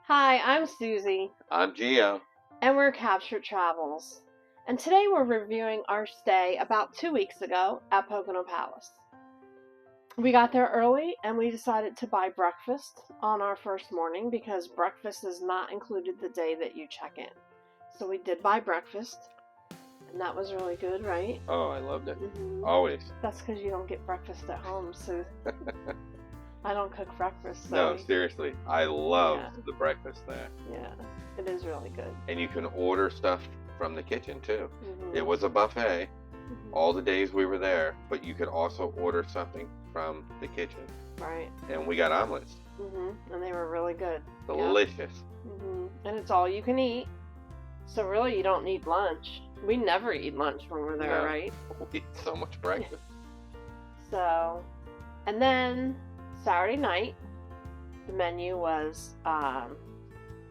Hi, I'm Susie, I'm Gio. and we're Captured Travels. And today we're reviewing our stay about 2 weeks ago at Pocono Palace. We got there early and we decided to buy breakfast on our first morning because breakfast is not included the day that you check in. So we did buy breakfast, and that was really good, right? Oh, I loved it. Mm-hmm. Always. That's because you don't get breakfast at home, so I don't cook breakfast. So No, seriously. I love Yeah. the breakfast there. Yeah, it is really good. And you can order stuff from the kitchen, too. Mm-hmm. It was a buffet Mm-hmm. all the days we were there, but you could also order something from the kitchen. Right. And we got omelets. Mm-hmm. And they were really good. Delicious. Yeah. Mm-hmm. And it's all you can eat. So really, you don't need lunch. We never eat lunch when we're there, No. right? We eat so much breakfast. So, and then Saturday night, the menu was,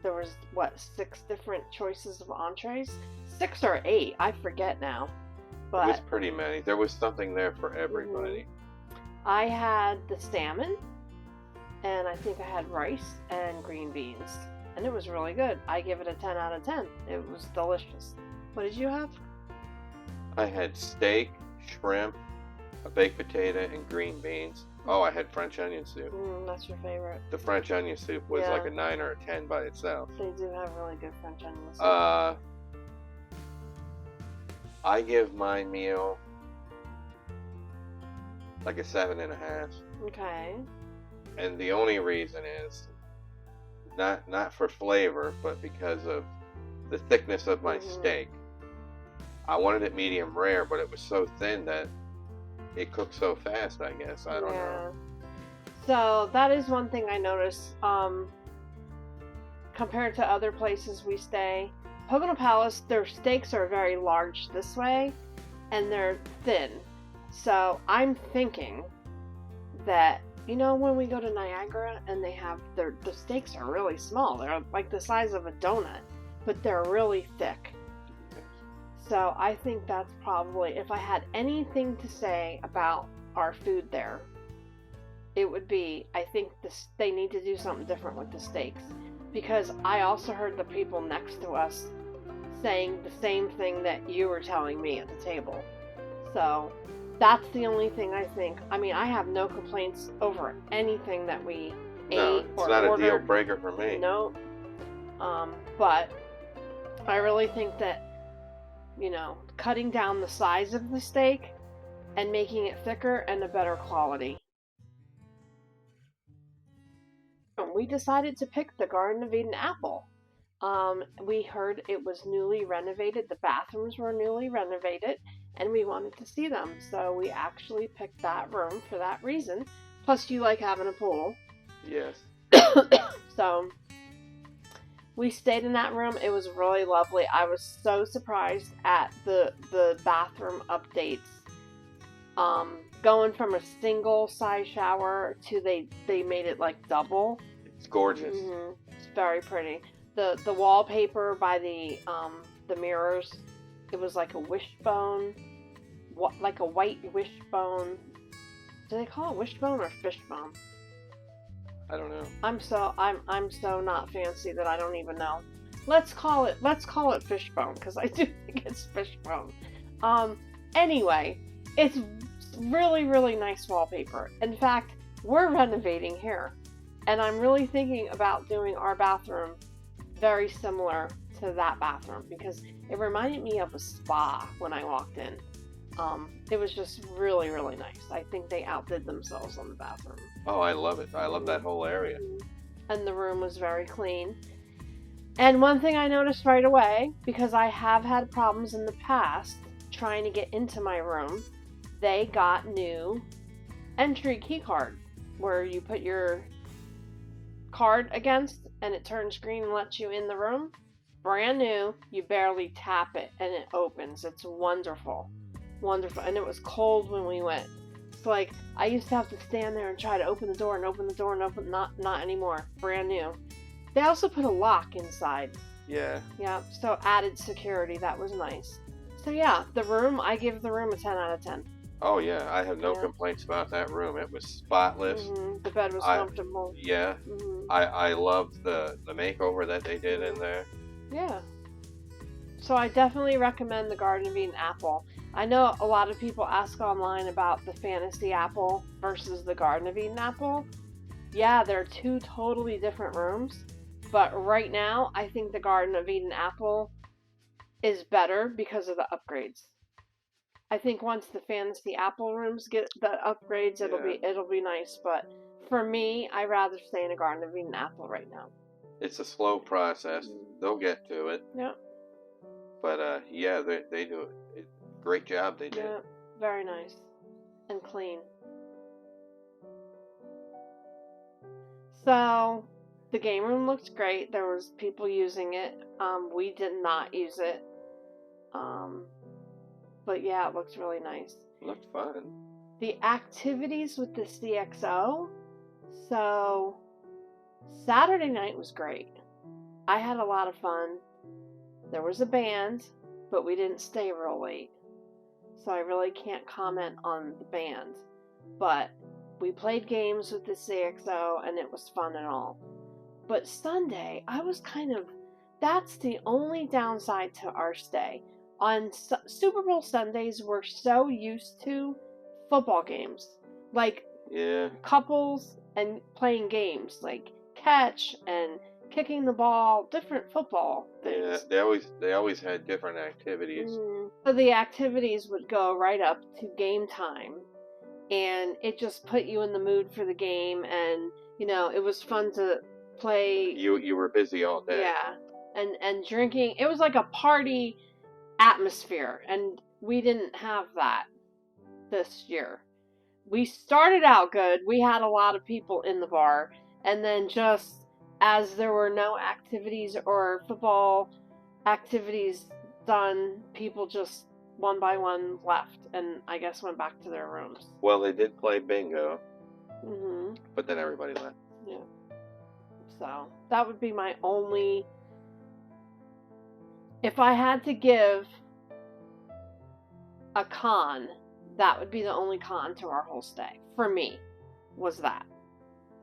there was, 6 different choices of entrees? 6 or 8, I forget now. But It was pretty many. There was something there for everybody. I had the salmon, and I think I had rice and green beans. And it was really good. I give it a 10 out of 10. It was delicious. What did you have? I had steak, shrimp, a baked potato, and green beans. Oh, I had French onion soup. That's your favorite. The French onion soup was Yeah. like a 9 or a 10 by itself. They do have really good French onion soup. I give my meal like a 7.5, Okay. and the only reason is not for flavor, but because of the thickness of my steak. I wanted it medium rare, but it was so thin that it cooked so fast. I guess I don't know. So that is one thing I noticed. Compared to other places we stay, Pocono Palace, their steaks are very large this way, and they're thin. So I'm thinking that, when we go to Niagara and they have the steaks are really small. They're like the size of a donut, but they're really thick. So I think that's probably, if I had anything to say about our food there, it would be, I think they need to do something different with the steaks. Because I also heard the people next to us saying the same thing that you were telling me at the table. So that's the only thing I think. I mean, I have no complaints over anything that we ate or ordered. It's not a deal breaker for me. No. But I really think that, cutting down the size of the steak and making it thicker and a better quality. We decided to pick the Garden of Eden apple. We heard it was newly renovated. The bathrooms were newly renovated, and we wanted to see them. So we actually picked that room for that reason. Plus, you like having a pool. Yes. So we stayed in that room. It was really lovely. I was so surprised at the bathroom updates. Going from a single size shower to they made it like double. It's gorgeous. Mm-hmm. It's very pretty. The wallpaper by the mirrors, it was like a wishbone, like a white wishbone. Do they call it wishbone or fishbone? I don't know. I'm so not fancy that I don't even know. Let's call it fishbone because I do think it's fishbone. Anyway, it's really, really nice wallpaper. In fact, we're renovating here, and I'm really thinking about doing our bathroom very similar to that bathroom because it reminded me of a spa when I walked in. It was just really, really nice. I think they outdid themselves on the bathroom. Oh, I love it. I love that whole area. And the room was very clean. And one thing I noticed right away, because I have had problems in the past trying to get into my room, they got new entry key card where you put your card against and it turns green and lets you in the room. Brand new. You barely tap it and it opens. It's wonderful. Wonderful. And it was cold when we went. It's like I used to have to stand there and try to open the door and open the door and open. Not anymore. Brand new. They also put a lock inside. Yeah. Yeah. So added security. That was nice. So yeah, the room, I give the room a 10 out of 10. Oh yeah, I have no Yeah. complaints about that room. It was spotless. The bed was I comfortable. yeah, I loved the makeover that they did in there. Yeah. So I definitely recommend the Garden of Eden apple. I know a lot of people ask online about the Fantasy apple versus the Garden of Eden apple. Yeah, they're two totally different rooms, but right now I think the Garden of Eden apple is better because of the upgrades. I think once the Fantasy apple rooms get the upgrades, it'll be nice, but for me, I rather stay in a Garden of Eden apple right now. It's a slow process. They'll get to it. Yeah. But yeah, they do a great job. They did. Yeah, very nice and clean. So the game room looked great. There was people using it. We did not use it. But yeah, it looks really nice. Looked fun. The activities with the CXO. So Saturday night was great. I had a lot of fun. There was a band, but we didn't stay real late. So I really can't comment on the band. But we played games with the CXO and it was fun and all. But Sunday, that's the only downside to our stay. On Super Bowl Sundays, we're so used to football games. Like couples and playing games like catch and kicking the ball, different football things. Yeah, they always had different activities. So the activities would go right up to game time, and it just put you in the mood for the game, and it was fun to play. You were busy all day. Yeah, and drinking. It was like a party atmosphere, and we didn't have that this year. We started out good. We had a lot of people in the bar, and then just as there were no activities or football activities done, people just one by one left and I guess went back to their rooms. Well, they did play bingo, but then everybody left. Yeah. So that would be my only. If I had to give a con, that would be the only con to our whole stay. For me, was that.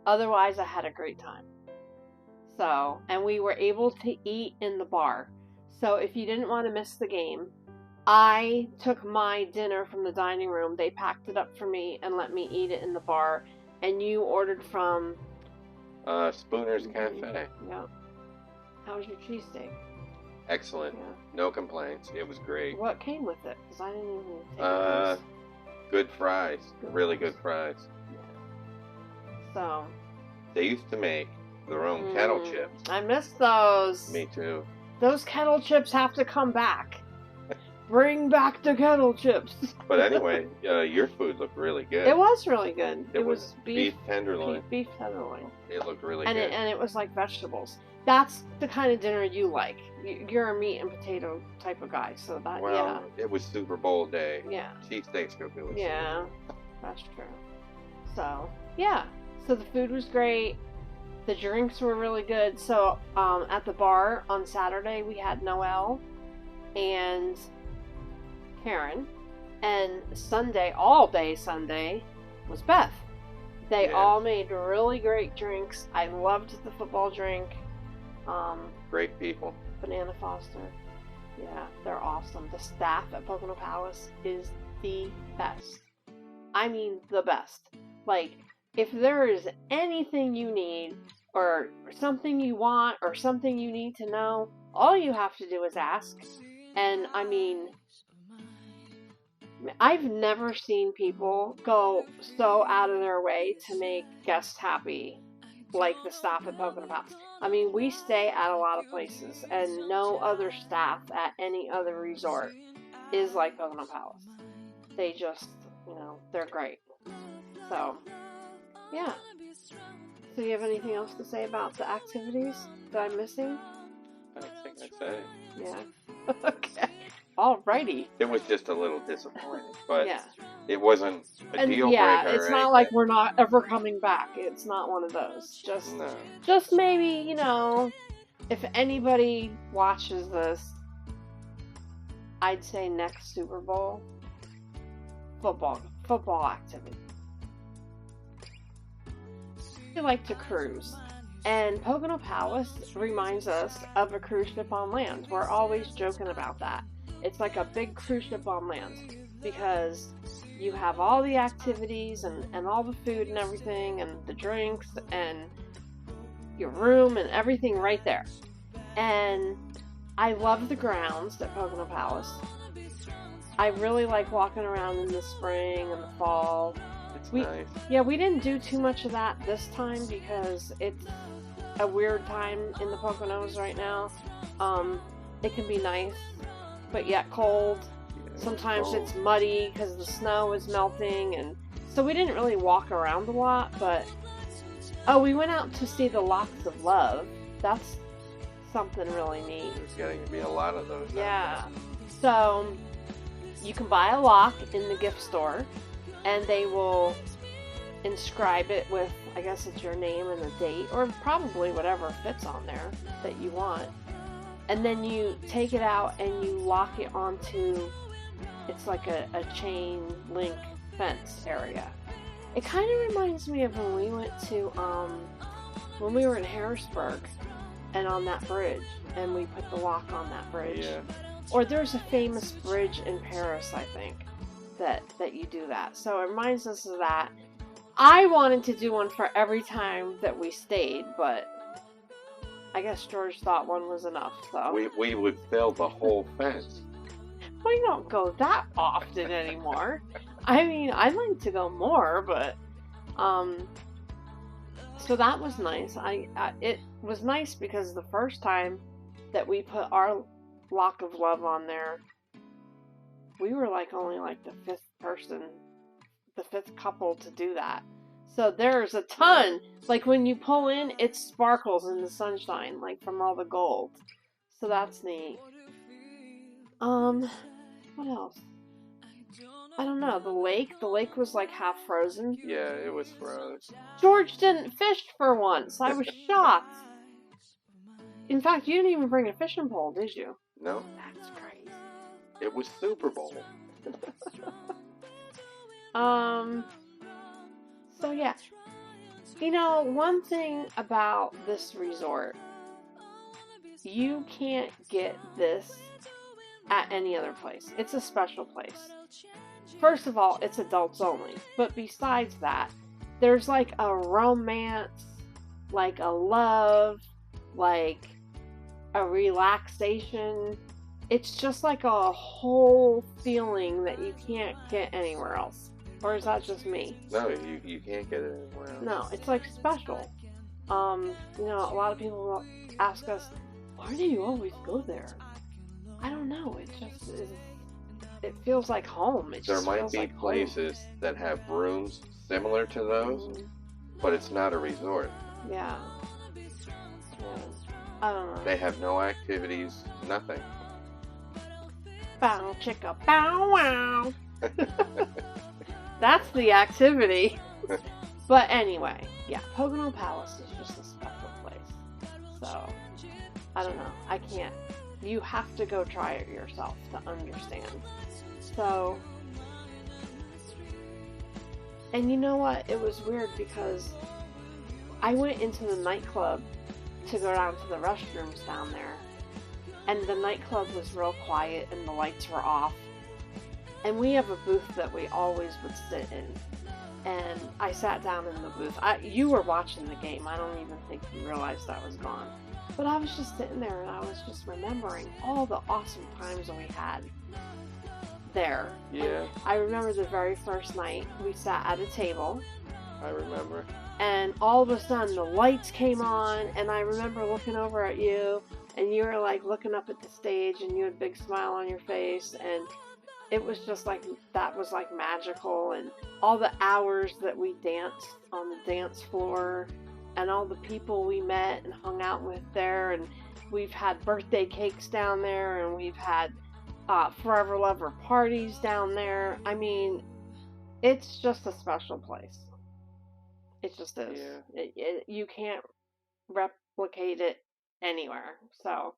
Otherwise, I had a great time. So, and we were able to eat in the bar. So if you didn't want to miss the game, I took my dinner from the dining room. They packed it up for me and let me eat it in the bar. And you ordered from Spooner's Cafe. Yeah. How was your cheesesteak? Excellent. Yeah. No complaints. It was great. What came with it? Because I didn't even take those. Good fries. Really good fries. Yeah. So. They used to make their own kettle chips. I miss those. Me too. Those kettle chips have to come back. Bring back the kettle chips. But anyway, your food looked really good. It was really good. It was beef tenderloin. Beef tenderloin. It looked really good. And it was like vegetables. That's the kind of dinner you like. You're a meat and potato type of guy, so that, it was Super Bowl day. Yeah. Cheesesteaks go good with Yeah, that's true. So, yeah. So the food was great. The drinks were really good. So, at the bar on Saturday, we had Noelle and Karen. And Sunday, all day Sunday, was Beth. They all made really great drinks. I loved the football drink. Great people. Banana Foster. Yeah, they're awesome. The staff at Pocono Palace is the best. I mean, the best. Like, if there is anything you need, or something you want, or something you need to know, all you have to do is ask. And, I mean, I've never seen people go so out of their way to make guests happy like the staff at Pocono Palace. I mean, we stay at a lot of places, and no other staff at any other resort is like Pocono Palace. They just, they're great. So, yeah. So, do you have anything else to say about the activities that I'm missing? I don't think that's it. Yeah. Okay. Alrighty. It was just a little disappointing, but it wasn't a deal breaker. Yeah, it's not like we're not ever coming back. It's not one of those. Just maybe, if anybody watches this, I'd say next Super Bowl, football activity. We like to cruise, and Pocono Palace reminds us of a cruise ship on land. We're always joking about that. It's like a big cruise ship on land because you have all the activities and all the food and everything and the drinks and your room and everything right there. And I love the grounds at Pocono Palace. I really like walking around in the spring and the fall. It's nice. Yeah, we didn't do too much of that this time because it's a weird time in the Poconos right now. It can be nice, but yet cold. Sometimes it's muddy because the snow is melting, and so we didn't really walk around a lot. But we went out to see the Locks of Love. That's something really neat. There's getting to be a lot of those. Yeah. So you can buy a lock in the gift store, and they will inscribe it with, I guess it's your name and the date, or probably whatever fits on there that you want. And then you take it out and you lock it onto, it's like a chain link fence area. It kind of reminds me of when we went to, when we were in Harrisburg and on that bridge, and we put the lock on that bridge. Yeah. Or there's a famous bridge in Paris, I think, that you do that. So it reminds us of that. I wanted to do one for every time that we stayed, but I guess George thought one was enough. So We would fill the whole fence. we don't go that often anymore. I mean, I'd like to go more, but so that was nice. It was nice because the first time that we put our Lock of Love on there, we were only the fifth couple to do that. So there's a ton. Like when you pull in, it sparkles in the sunshine, from all the gold. So that's neat. What else? I don't know. The lake was half frozen. Yeah, it was frozen. George didn't fish for once. I was shocked. In fact, you didn't even bring a fishing pole, did you? No. That's crazy. It was Super Bowl. So yeah. One thing about this resort, you can't get this at any other place. It's a special place. First of all, it's adults only. But besides that, there's a romance, a love, a relaxation. It's just a whole feeling that you can't get anywhere else. Or is that just me? No, you can't get it anywhere else. No, it's special. A lot of people will ask us, why do you always go there? I don't know. It just is. It feels like home. There might be places that have rooms similar to those, but it's not a resort. Yeah. I don't know. They have no activities, nothing. Bow chicka bow wow. That's the activity. But anyway, yeah, Pocono Palace is just a special place. So, I don't know. I can't. You have to go try it yourself to understand. So, and you know what? It was weird because I went into the nightclub to go down to the restrooms down there. And the nightclub was real quiet and the lights were off. And we have a booth that we always would sit in. And I sat down in the booth. You were watching the game. I don't even think you realized I was gone. But I was just sitting there and I was just remembering all the awesome times we had there. Yeah. And I remember the very first night we sat at a table. I remember. And all of a sudden the lights came on and I remember looking over at you and you were looking up at the stage and you had a big smile on your face and it was just that was magical, and all the hours that we danced on the dance floor and all the people we met and hung out with there, and we've had birthday cakes down there and we've had Forever Lover parties down there. I mean, it's just a special place. It just is. Yeah. You can't replicate it anywhere. So,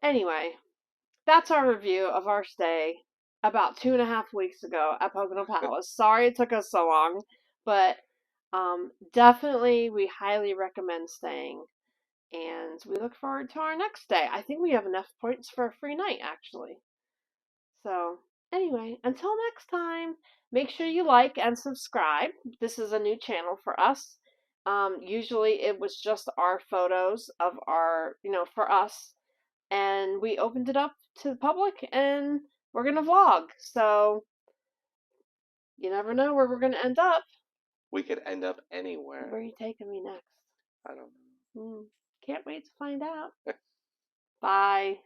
anyway, that's our review of our stay about 2.5 weeks ago at Pocono Palace. Sorry it took us so long, but definitely we highly recommend staying. And we look forward to our next day. I think we have enough points for a free night, actually. So, anyway, until next time, make sure you like and subscribe. This is a new channel for us. Usually it was just our photos of our, for us. And we opened it up to the public and we're going to vlog. So, you never know where we're going to end up. We could end up anywhere. Where are you taking me next? I don't know. Can't wait to find out. Bye.